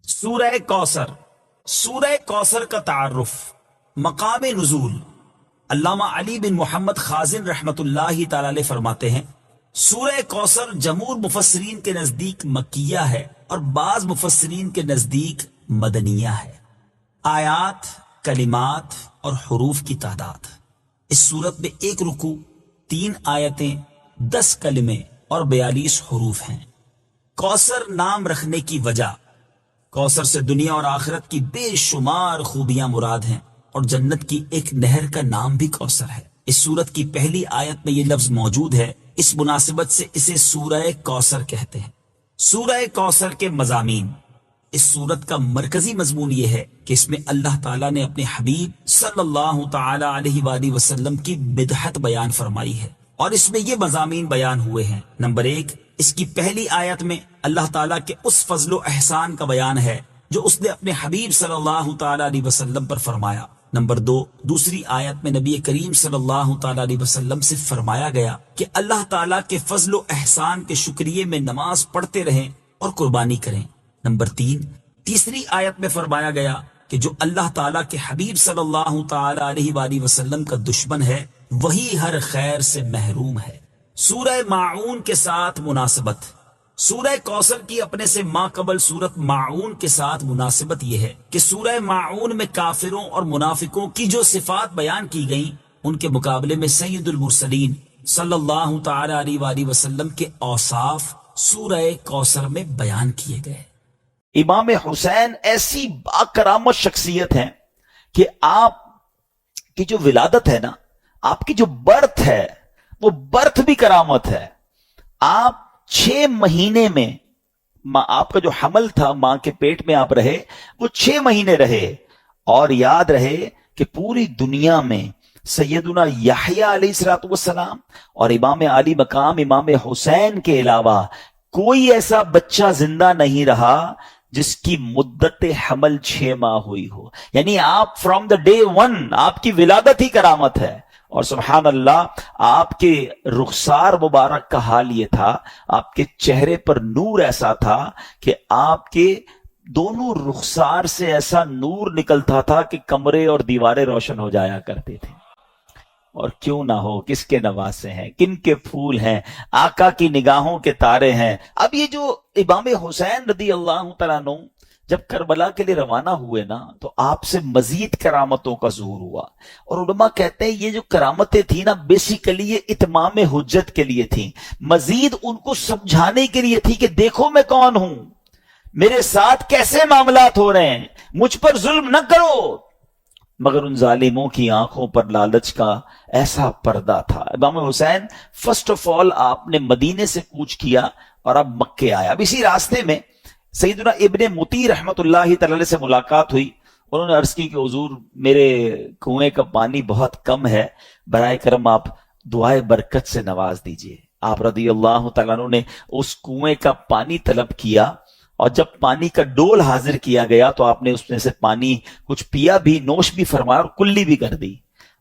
سورہ کوثر. سورہ کوثر کا تعارف. مقام نزول. علامہ علی بن محمد خازن رحمت اللہ تعالی علیہ فرماتے ہیں سورہ کوثر جمہور مفسرین کے نزدیک مکیہ ہے اور بعض مفسرین کے نزدیک مدنیہ ہے. آیات، کلمات اور حروف کی تعداد. اس صورت میں 1 رکوع، 3 آیتیں، 10 کلمے اور 42 حروف ہیں. کوثر نام رکھنے کی وجہ. کوثر سے دنیا اور آخرت کی بے شمار خوبیاں مراد ہیں اور جنت کی ایک نہر کا نام بھی کوثر ہے. اس سورت کی پہلی آیت میں یہ لفظ موجود ہے، اس مناسبت سے اسے سورہ کوثر کہتے ہیں. سورہ کوثر کے مضامین. اس سورت کا مرکزی مضمون یہ ہے کہ اس میں اللہ تعالیٰ نے اپنے حبیب صلی اللہ تعالی علیہ وآلہ وسلم کی مدحت بیان فرمائی ہے اور اس میں یہ مضامین بیان ہوئے ہیں. نمبر 1، اس کی پہلی آیت میں اللہ تعالیٰ کے اس فضل و احسان کا بیان ہے جو اس نے اپنے حبیب صلی اللہ تعالی علیہ وسلم پر فرمایا. نمبر 2، دوسری آیت میں نبی کریم صلی اللہ تعالی علیہ وسلم سے فرمایا گیا کہ اللہ تعالیٰ کے فضل و احسان کے شکریے میں نماز پڑھتے رہیں اور قربانی کریں. نمبر 3، تیسری آیت میں فرمایا گیا کہ جو اللہ تعالیٰ کے حبیب صلی اللہ تعالی علیہ وآلہ وسلم کا دشمن ہے وہی ہر خیر سے محروم ہے. سورہ ماعون کے ساتھ مناسبت. سورہ کوثر کی اپنے سے ماقبل سورت ماعون کے ساتھ مناسبت یہ ہے کہ سورہ ماعون میں کافروں اور منافقوں کی جو صفات بیان کی گئیں ان کے مقابلے میں سید المرسلین صلی اللہ تعالی علیہ وآلہ وسلم کے اوصاف سورہ کوثر میں بیان کیے گئے. امام حسین ایسی باکرامت شخصیت ہیں کہ آپ کی جو ولادت ہے نا، آپ کی جو برتھ ہے وہ برتھ بھی کرامت ہے. آپ 6 مہینے میں آپ کا جو حمل تھا، ماں کے پیٹ میں آپ رہے، وہ 6 مہینے رہے. اور یاد رہے کہ پوری دنیا میں سیدنا یحییٰ علیہ السلام اور امام علی مقام امام حسین کے علاوہ کوئی ایسا بچہ زندہ نہیں رہا جس کی مدت حمل 6 ماہ ہوئی ہو. یعنی آپ فرام دا ڈے 1 آپ کی ولادت ہی کرامت ہے. اور سبحان اللہ، آپ کے رخسار مبارک کا حال یہ تھا، آپ کے چہرے پر نور ایسا تھا کہ آپ کے دونوں رخسار سے ایسا نور نکلتا تھا کہ کمرے اور دیواریں روشن ہو جایا کرتے تھے. اور کیوں نہ ہو، کس کے نواسے ہیں، کن کے پھول ہیں، آقا کی نگاہوں کے تارے ہیں. اب یہ جو امام حسین رضی اللہ تعالیٰ عنہ جب کربلا کے لیے روانہ ہوئے نا تو آپ سے مزید کرامتوں کا ظہور ہوا. اور علماء کہتے ہیں یہ جو کرامتیں تھیں نا بیسیکلی یہ اتمام حجت کے لیے تھیں، مزید ان کو سمجھانے کے لیے تھی کہ دیکھو میں کون ہوں، میرے ساتھ کیسے معاملات ہو رہے ہیں، مجھ پر ظلم نہ کرو. مگر ان ظالموں کی آنکھوں پر لالچ کا ایسا پردہ تھا. امام حسین فرسٹ آف آل آپ نے مدینے سے کوچ کیا اور اب مکے آیا. اب اسی راستے میں سیدنا ابن مطیع رحمت اللہ تعالی سے ملاقات ہوئی. انہوں نے عرض کی کہ حضور میرے کنویں کا پانی بہت کم ہے، برائے کرم آپ دعائے برکت سے نواز دیجئے. آپ رضی اللہ تعالیٰ عنہ نے اس کنویں کا پانی طلب کیا اور جب پانی کا ڈول حاضر کیا گیا تو آپ نے اس میں سے پانی کچھ پیا بھی، نوش بھی فرمایا اور کلی بھی کر دی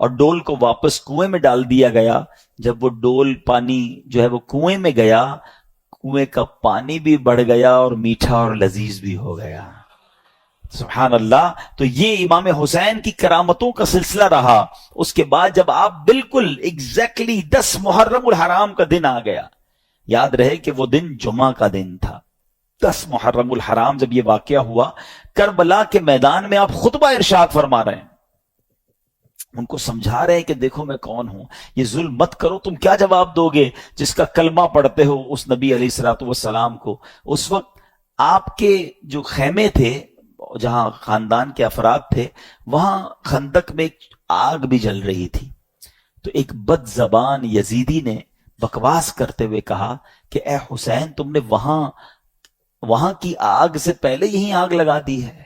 اور ڈول کو واپس کنویں میں ڈال دیا گیا. جب وہ ڈول پانی جو ہے وہ کنویں میں گیا، کنویں کا پانی بھی بڑھ گیا اور میٹھا اور لذیذ بھی ہو گیا. سبحان اللہ. تو یہ امام حسین کی کرامتوں کا سلسلہ رہا. اس کے بعد جب آپ بالکل ایگزیکٹلی 10 محرم الحرام کا دن آ گیا، یاد رہے کہ وہ دن جمعہ کا دن تھا. 10 محرم الحرام جب یہ واقعہ ہوا، کربلا کے میدان میں آپ خطبہ ارشاد فرما رہے ہیں، ان کو سمجھا رہے ہیں کہ دیکھو میں کون ہوں، یہ ظلم مت کرو. تم کیا جواب دو گے جس کا کلمہ پڑھتے ہو اس نبی علیہ الصلوۃ والسلام کو؟ اس وقت آپ کے جو خیمے تھے جہاں خاندان کے افراد تھے وہاں خندق میں ایک آگ بھی جل رہی تھی. تو ایک بد زبان یزیدی نے بکواس کرتے ہوئے کہا کہ اے حسین تم نے وہاں کی آگ سے پہلے یہی آگ لگا دی ہے.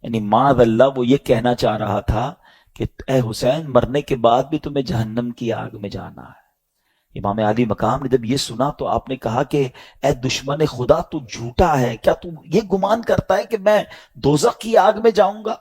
یعنی معاذ اللہ وہ یہ کہنا چاہ رہا تھا کہ اے حسین مرنے کے بعد بھی تمہیں جہنم کی آگ میں جانا ہے. امام علی مقام نے جب یہ سنا تو آپ نے کہا کہ اے دشمن خدا تو جھوٹا ہے، کیا تو یہ گمان کرتا ہے کہ میں دوزخ کی آگ میں جاؤں گا؟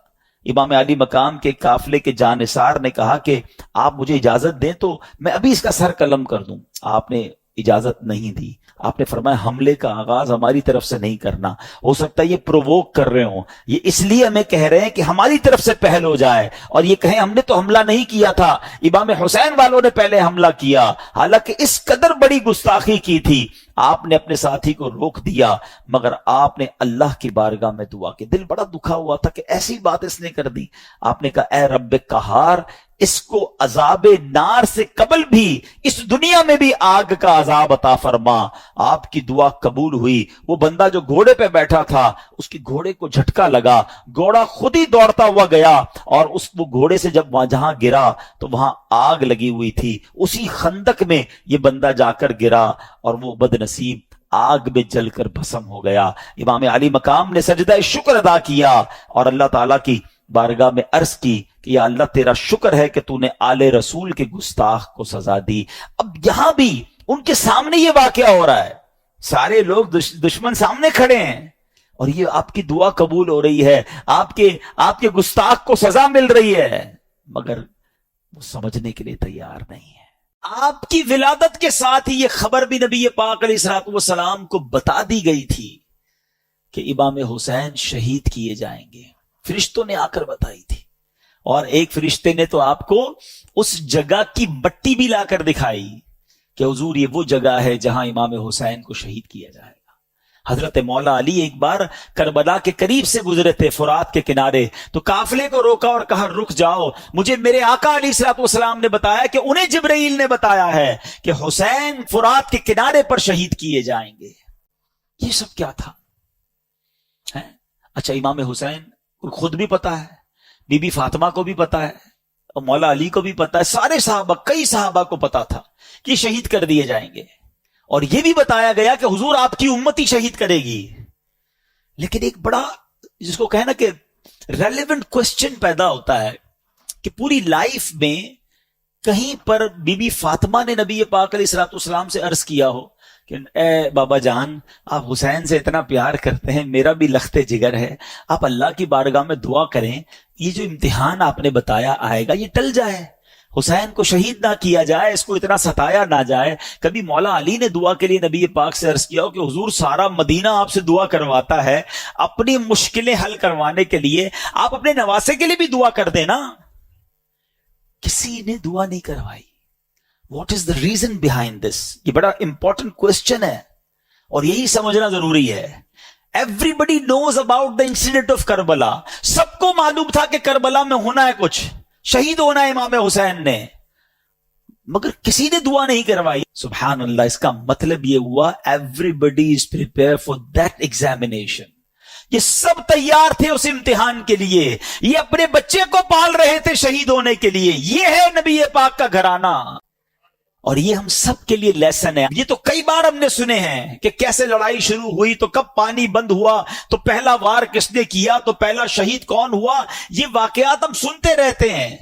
امام علی مقام کے قافلے کے جانثار نے کہا کہ آپ مجھے اجازت دیں تو میں ابھی اس کا سر قلم کر دوں. آپ نے اجازت نہیں دی. آپ نے فرمایا حملے کا آغاز ہماری طرف سے نہیں کرنا. ہو سکتا ہے یہ پرووک کر رہے ہوں, یہ اس لیے ہمیں کہہ رہے ہیں کہ ہماری طرف سے پہل ہو جائے, اور یہ کہیں ہم نے تو حملہ نہیں کیا تھا, امام حسین والوں نے پہلے حملہ کیا. حالانکہ اس قدر بڑی گستاخی کی تھی. آپ نے اپنے ساتھی کو روک دیا, مگر آپ نے اللہ کی بارگاہ میں دعا کی. دل بڑا دکھا ہوا تھا کہ ایسی بات اس نے کر دی. آپ نے کہا اے رب قہار, اس کو عذاب نار سے قبل بھی اس دنیا میں بھی آگ کا عذاب عطا فرما. آپ کی دعا قبول ہوئی. وہ بندہ جو گھوڑے پہ بیٹھا تھا, اس کی گھوڑے کو جھٹکا لگا, گھوڑا خود ہی دوڑتا ہوا گیا, اور وہ گھوڑے سے جب وہاں جہاں گرا تو وہاں آگ لگی ہوئی تھی. اسی خندق میں یہ بندہ جا کر گرا, اور وہ بد نصیب آگ میں جل کر بھسم ہو گیا. امام علی مقام نے سجدہ شکر ادا کیا اور اللہ تعالیٰ کی بارگاہ میں عرض کی کہ یا اللہ تیرا شکر ہے کہ تو نے آل رسول کے گستاخ کو سزا دی. اب یہاں بھی ان کے سامنے یہ واقعہ ہو رہا ہے, سارے لوگ دشمن سامنے کھڑے ہیں, اور یہ آپ کی دعا قبول ہو رہی ہے, آپ کے گستاخ کو سزا مل رہی ہے, مگر وہ سمجھنے کے لیے تیار نہیں ہے. آپ کی ولادت کے ساتھ ہی یہ خبر بھی نبی پاک علیہ الصلوۃ والسلام کو بتا دی گئی تھی کہ امام حسین شہید کیے جائیں گے. فرشتوں نے آ کر بتائی تھی, اور ایک فرشتے نے تو آپ کو اس جگہ کی مٹی بھی لا کر دکھائی کہ حضور یہ وہ جگہ ہے جہاں امام حسین کو شہید کیا جائے گا. حضرت مولا علی ایک بار کربلا کے قریب سے گزرے تھے, فرات کے کنارے, تو قافلے کو روکا اور کہا رک جاؤ, مجھے میرے آقا علیہ الصلوۃ والسلام نے بتایا کہ انہیں جبرائیل نے بتایا ہے کہ حسین فرات کے کنارے پر شہید کیے جائیں گے. یہ سب کیا تھا؟ اچھا, امام حسین کو خود بھی پتا ہے, بی بی فاطمہ کو بھی پتا ہے, اور مولا علی کو بھی پتا ہے, سارے صحابہ, کئی صحابہ کو پتا تھا کہ شہید کر دیے جائیں گے, اور یہ بھی بتایا گیا کہ حضور آپ کی امتی شہید کرے گی. لیکن ایک بڑا جس کو کہنا کہ ریلیونٹ کوسچن پیدا ہوتا ہے کہ پوری لائف میں کہیں پر بی بی فاطمہ نے نبی پاک علیہ الصلوۃ والسلام سے عرض کیا ہو کہ اے بابا جان, آپ حسین سے اتنا پیار کرتے ہیں, میرا بھی لخت جگر ہے, آپ اللہ کی بارگاہ میں دعا کریں, یہ جو امتحان آپ نے بتایا آئے گا یہ ٹل جائے, حسین کو شہید نہ کیا جائے, اس کو اتنا ستایا نہ جائے. کبھی مولا علی نے دعا کے لیے نبی پاک سے عرض کیا ہو کہ حضور سارا مدینہ آپ سے دعا کرواتا ہے, اپنی مشکلیں حل کروانے کے لیے آپ اپنے نواسے کے لیے بھی دعا کر دینا. کسی نے دعا نہیں کروائی. What is the reason behind this? یہ بڑا امپورٹنٹ کوسچن ہے, اور یہی سمجھنا ضروری ہے. Every knows about the incident of Karbala. سب کو معلوم تھا کہ کربلا میں ہونا ہے کچھ, شہید ہونا ہے امام حسین نے, مگر کسی نے دعا نہیں کروائی. سبحان اللہ. اس کا مطلب یہ ہوا everybody is prepared for that examination. یہ سب تیار تھے اس امتحان کے لیے, یہ اپنے بچے کو پال رہے تھے شہید ہونے کے لیے. یہ ہے نبی پاک کا گھرانہ, اور یہ ہم سب کے لیے لیسن ہے. یہ تو کئی بار ہم نے سنے ہیں کہ کیسے لڑائی شروع ہوئی تو کب پانی بند ہوا, تو پہلا وار کس نے کیا, تو پہلا شہید کون ہوا. یہ واقعات ہم سنتے رہتے ہیں,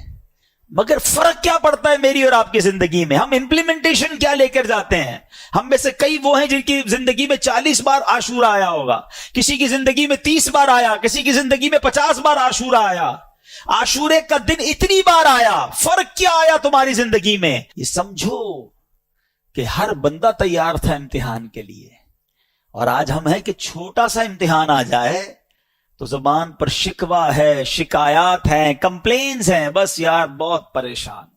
مگر فرق کیا پڑتا ہے میری اور آپ کی زندگی میں؟ ہم امپلیمنٹیشن کیا لے کر جاتے ہیں؟ ہم میں سے کئی وہ ہیں جن کی زندگی میں 40 بار عاشورہ آیا ہوگا, کسی کی زندگی میں 30 بار آیا, کسی کی زندگی میں 50 بار عاشورہ آیا. عاشورے کا دن اتنی بار آیا, فرق کیا آیا تمہاری زندگی میں؟ یہ سمجھو کہ ہر بندہ تیار تھا امتحان کے لیے, اور آج ہم ہیں کہ چھوٹا سا امتحان آ جائے تو زبان پر شکوہ ہے, شکایات ہیں, کمپلینز ہیں, بس یار بہت پریشان,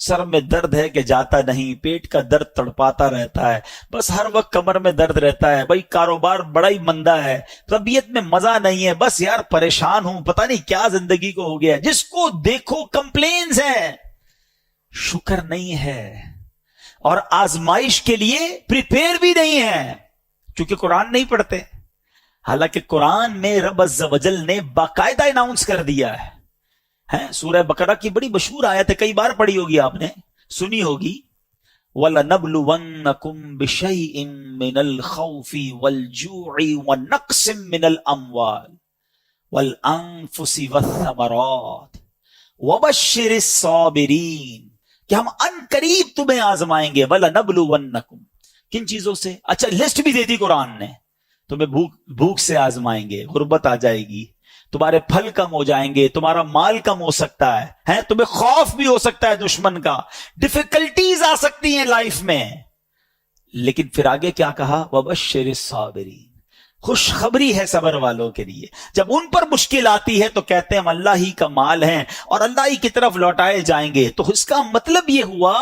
سر میں درد ہے کہ جاتا نہیں, پیٹ کا درد تڑپاتا رہتا ہے, بس ہر وقت کمر میں درد رہتا ہے, بھائی کاروبار بڑا ہی مندہ ہے, طبیعت میں مزہ نہیں ہے, بس یار پریشان ہوں, پتہ نہیں کیا زندگی کو ہو گیا ہے. جس کو دیکھو کمپلینز ہیں, شکر نہیں ہے, اور آزمائش کے لیے پریپیئر بھی نہیں ہے, کیونکہ قرآن نہیں پڑھتے. حالانکہ قرآن میں رب عز و جل نے باقاعدہ اناؤنس کر دیا ہے. سورہ بقرہ کی بڑی مشہور آیت ہے, کئی بار پڑھی ہوگی آپ نے, سنی ہوگی. وَلَنَبْلُوَنَّكُمْ بِشَيْءٍ مِّنَ الْخَوْفِ وَالْجُوعِ وَنَقْصٍ مِّنَ الْأَمْوَالِ وَالْأَنفُسِ وَالثَّمَرَاتِ وَبَشِّرِ الصَّابِرِينَ, کہ ہم ان قریب تمہیں آزمائیں گے. وَلَنَبْلُوَنَّكُمْ, کن چیزوں سے؟ اچھا لسٹ بھی دے دی قرآن نے. تمہیں بھوک سے آزمائیں گے, غربت آ جائے گی, تمہارے پھل کم ہو جائیں گے, تمہارا مال کم ہو سکتا ہے, تمہیں خوف بھی ہو سکتا ہے دشمن کا, ڈیفیکلٹیز آ سکتی ہیں لائف میں. لیکن پھر آگے کیا کہا؟ وَبَشِّرِ الصَّابِرِينَ، خوشخبری ہے صبر والوں کے لیے. جب ان پر مشکل آتی ہے تو کہتے ہیں ہم اللہ ہی کا مال ہیں اور اللہ ہی کی طرف لوٹائے جائیں گے. تو اس کا مطلب یہ ہوا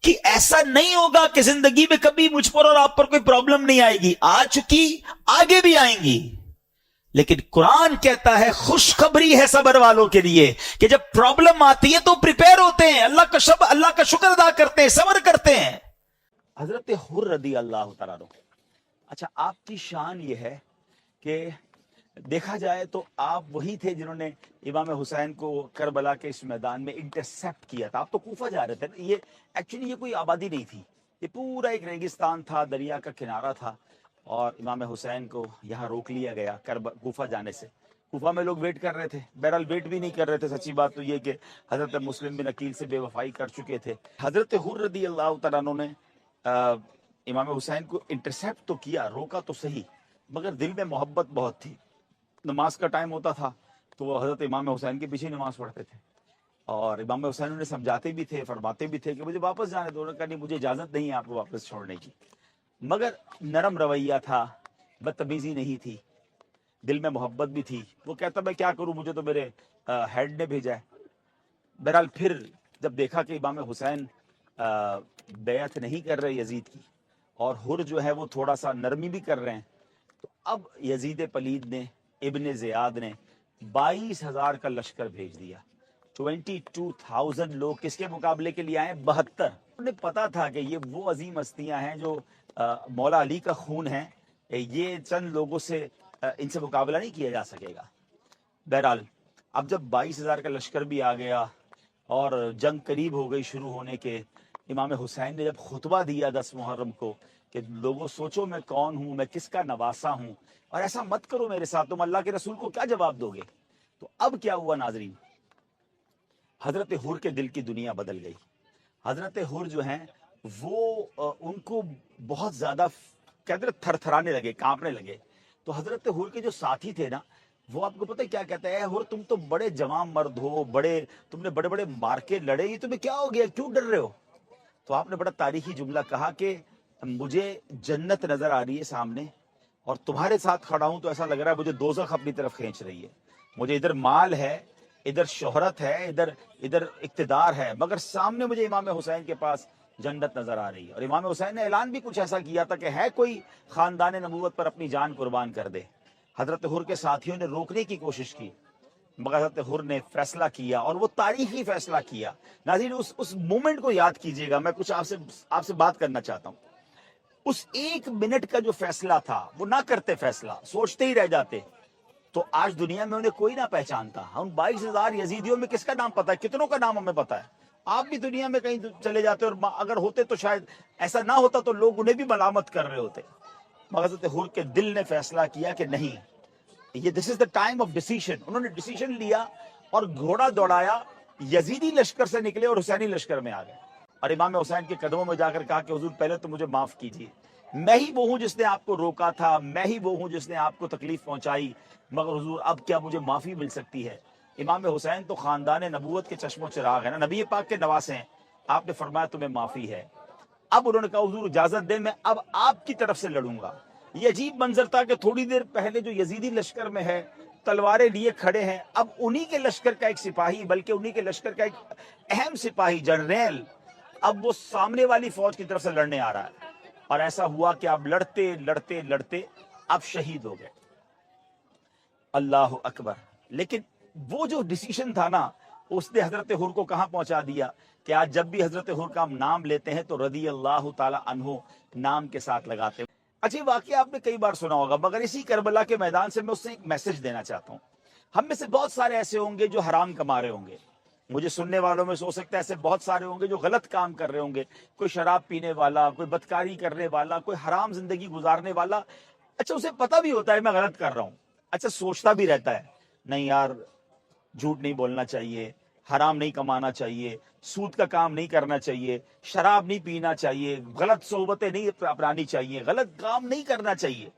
کہ ایسا نہیں ہوگا کہ زندگی میں کبھی مجھ پر اور آپ پر کوئی پرابلم نہیں آئے گی. آ چکی، آگے بھی آئیں گی. لیکن قرآن کہتا ہے خوشخبری ہے صبر والوں کے لیے کہ جب پرابلم آتی ہے تو پریپیئر ہوتے ہیں، اللہ کا شکر ادا کرتے ہیں، صبر کرتے ہیں. حضرت حر رضی اللہ تعالیٰ عنہ، اچھا آپ کی شان یہ ہے کہ دیکھا جائے تو آپ وہی تھے جنہوں نے امام حسین کو کربلا کے اس میدان میں انٹرسیپٹ کیا تھا. آپ تو کوفہ جا رہے تھے نا. یہ ایکچولی یہ کوئی آبادی نہیں تھی، یہ پورا ایک ریگستان تھا، دریا کا کنارہ تھا، اور امام حسین کو یہاں روک لیا گیا کوفہ جانے سے. کوفہ میں لوگ ویٹ کر رہے تھے، بہرحال ویٹ بھی نہیں کر رہے تھے. سچی بات تو یہ کہ حضرت مسلم بن عقیل سے بے وفائی کر چکے تھے. حضرت حر رضی اللہ تعالیٰ عنہ نے امام حسین کو انٹرسیپٹ تو کیا، روکا تو صحیح، مگر دل میں محبت بہت تھی. نماز کا ٹائم ہوتا تھا تو وہ حضرت امام حسین کے پیچھے نماز پڑھتے تھے، اور امام حسین انہیں سمجھاتے بھی تھے، فرماتے بھی تھے کہ مجھے واپس جانے دو. انہوں نے کہا نہیں، مجھے اجازت نہیں ہے آپ کو واپس چھوڑنے کی. مگر نرم رویہ تھا، بدتمیزی نہیں تھی، دل میں محبت بھی تھی. وہ کہتا میں کیا کروں، مجھے تو میرے ہیڈ نے بھیجا ہے. بہرحال پھر جب دیکھا کہ امام حسین بیعت نہیں کر رہے یزید کی، اور حر جو ہے وہ تھوڑا سا نرمی بھی کر رہے ہیں، تو اب یزید پلید نے، ابن زیاد نے 22,000 کا لشکر بھیج دیا. 22,000 لوگ کس کے مقابلے کے لیے آئے؟ 72. انہیں پتا تھا کہ یہ وہ عظیم ہستیاں ہیں جو مولا علی کا خون ہے، یہ چند لوگوں سے ان سے مقابلہ نہیں کیا جا سکے گا. بہرحال اب جب 22,000 کا لشکر بھی آ گیا اور جنگ قریب ہو گئی شروع ہونے کے، امام حسین نے جب خطبہ دیا 10 محرم کو کہ لوگوں سوچو میں کون ہوں، میں کس کا نواسا ہوں، اور ایسا مت کرو میرے ساتھ، تم اللہ کے رسول کو کیا جواب دو گے. تو اب کیا ہوا ناظرین؟ حضرت حر کے دل کی دنیا بدل گئی. حضرت حر جو ہیں وہ ان کو بہت زیادہ کہتے تھر تھرانے لگے، کانپنے لگے. تو حضرت حر کے جو ساتھی تھے نا، وہ آپ کو پتہ کیا کہتا ہے؟ حر تم تو بڑے جوان مرد ہو، تم نے بڑے بڑے مارکے لڑے، یہ تمہیں کیا ہو گیا، کیوں ڈر رہے ہو؟ تو آپ نے بڑا تاریخی جملہ کہا کہ مجھے جنت نظر آ رہی ہے سامنے، اور تمہارے ساتھ کھڑا ہوں تو ایسا لگ رہا ہے مجھے دوزخ اپنی طرف کھینچ رہی ہے. مجھے ادھر مال ہے، ادھر شہرت ہے، ادھر اقتدار ہے، مگر سامنے مجھے امام حسین کے پاس جنت نظر آ رہی ہے. اور امام حسین نے اعلان بھی کچھ ایسا کیا تھا کہ ہے کوئی خاندان نبوت پر اپنی جان قربان کر دے. حضرت حر کے ساتھیوں نے روکنے کی کوشش کی، مگر حضرت حر نے فیصلہ کیا، اور وہ تاریخی فیصلہ کیا. ناظرین اس مومنٹ کو یاد کیجئے گا. میں کچھ آپ سے بات کرنا چاہتا ہوں. اس 1 منٹ کا جو فیصلہ تھا، وہ نہ کرتے فیصلہ، سوچتے ہی رہ جاتے، تو آج دنیا میں انہیں کوئی نہ پہچانتا. ہم 22,000 یزیدیوں میں کس کا نام پتا ہے؟ کتنوں کا نام ہمیں پتا ہے؟ آپ بھی دنیا میں کہیں چلے جاتے، اور اگر ہوتے تو شاید ایسا نہ ہوتا تو لوگ انہیں بھی ملامت کر رہے ہوتے. مگر حضرت حر کے دل نے فیصلہ کیا کہ نہیں، یہ دس از دا ٹائم آف ڈیسیشن. انہوں نے ڈیسیشن لیا اور گھوڑا دوڑایا، یزیدی لشکر سے نکلے اور حسینی لشکر میں آ گئے، اور امام حسین کے قدموں میں جا کر کہا کہ حضور پہلے تو مجھے معاف کیجیے، میں ہی وہ ہوں جس نے آپ کو روکا تھا، میں ہی وہ ہوں جس نے آپ کو تکلیف پہنچائی، مگر حضور اب کیا مجھے معافی مل سکتی ہے؟ امام حسین تو خاندان نبوت کے چشم و چراغ ہے نا، نبی پاک کے نواسے ہیں. آپ نے فرمایا تمہیں معافی ہے. اب انہوں نے کہا حضور اجازت دیں، میں اب آپ کی طرف سے لڑوں گا. یہ عجیب منظر تھا کہ تھوڑی دیر پہلے جو یزیدی لشکر میں ہے تلواریں لیے کھڑے ہیں، اب انہی کے لشکر کا ایک سپاہی، بلکہ انہی کے لشکر کا ایک اہم سپاہی جنرل، اب وہ سامنے والی فوج کی طرف سے لڑنے آ رہا ہے. اور ایسا ہوا کہ اب لڑتے لڑتے لڑتے اب شہید ہو گئے. اللہ اکبر. لیکن وہ جو ڈیسیشن تھا نا، اس نے حضرت حر کو کہاں پہنچا دیا کہ آج جب بھی حضرت حر کا ہم نام لیتے ہیں تو رضی اللہ تعالی عنہ نام کے ساتھ لگاتے ہیں. اچھا واقعہ آپ نے کئی بار سنا ہوگا، مگر اسی کربلا کے میدان سے میں اس سے ایک میسج دینا چاہتا ہوں. ہم میں سے بہت سارے ایسے ہوں گے جو حرام کما رہے ہوں گے. مجھے سننے والوں میں ہو سکتا ہے ایسے بہت سارے ہوں گے جو غلط کام کر رہے ہوں گے، کوئی شراب پینے والا، کوئی بدکاری کرنے والا، کوئی حرام زندگی گزارنے والا. اچھا اسے پتہ بھی ہوتا ہے میں غلط کر رہا ہوں، اچھا سوچتا بھی رہتا ہے نہیں یار جھوٹ نہیں بولنا چاہیے، حرام نہیں کمانا چاہیے، سود کا کام نہیں کرنا چاہیے، شراب نہیں پینا چاہیے، غلط صحبتیں نہیں اپنانی چاہیے، غلط کام نہیں کرنا چاہیے،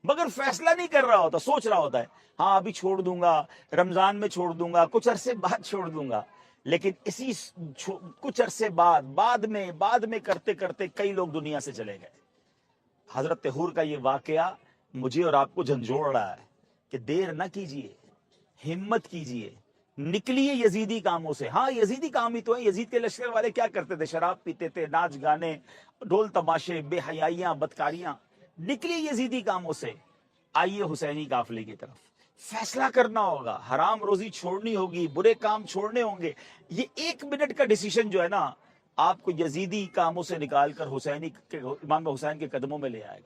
مگر فیصلہ نہیں کر رہا ہوتا، سوچ رہا ہوتا ہے ہاں ابھی چھوڑ دوں گا، رمضان میں چھوڑ دوں گا، کچھ عرصے بعد چھوڑ دوں گا. لیکن کچھ عرصے بعد میں کرتے کرتے کئی لوگ دنیا سے چلے گئے. حضرت ہور کا یہ واقعہ مجھے اور آپ کو جھنجھوڑ رہا ہے کہ دیر نہ کیجئے، ہمت کیجئے، نکلیے یزیدی کاموں سے. ہاں یزیدی کام ہی تو ہے. یزید کے لشکر والے کیا کرتے تھے؟ شراب پیتے تھے، ناچ گانے، ڈھول تماشے، بے حیائیاں، بدکاریاں. نکلیے یزیدی کاموں سے، آئیے حسینی قافلے کی طرف. فیصلہ کرنا ہوگا، حرام روزی چھوڑنی ہوگی، برے کام چھوڑنے ہوں گے. یہ 1 منٹ کا ڈیسیشن جو ہے نا، آپ کو یزیدی کاموں سے نکال کر حسینی امام حسین کے قدموں میں لے آئے گا.